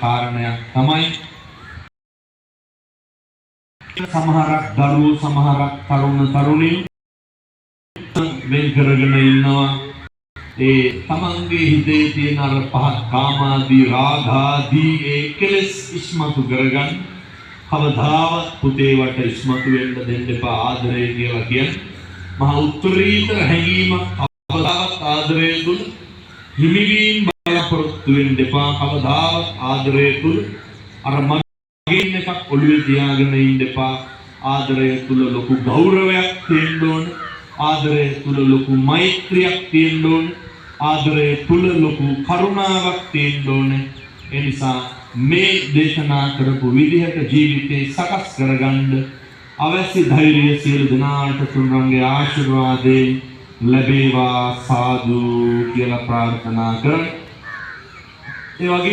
කාරණයක් තමයි සමහරක් දරුවෝ සමහරක් තරුණ තරුණියෝ වෙන් කරගෙන ඉන්නවා ඒ තමන්ගේ හිතේ තියෙන අර පහත් කාමාදී රාගාදී ඒ කෙලෙස් ඉස්මතු කරගන්න කවදාවත් පුතේ වට ඉස්මතු වෙන්න දෙන්න එපා ආදරය කියලා කියන්නේ මහා උත්තරීතර හැඟීමක් කවදාවත් ආදරය තුල හිමිවීම බලාපොරොත්තු වෙන්න එපා කවදාවත් ආදරය තුල අර මගින් එකක් ඔළුවේ තියාගෙන ඉන්න එපා ආදරය තුල ලොකු ගෞරවයක් තියෙන්න ඕන ආදරය තුල ලොකු මෛත්‍රියක් තියෙන්න ඕන ආදරය තුල ලොකු කරුණාවක් තියෙන්න ඕන ඒ නිසා මේ දේශනා කරපු විදිහට ජීවිතේ සකස් කරගන්න අවශ්‍ය ධෛර්යය සියලු දෙනාට තුන්වන්ගේ ආශිර්වාදයෙන් ලැබේවා සාදු කියලා ප්‍රාර්ථනා කරමි. ඒ වගේම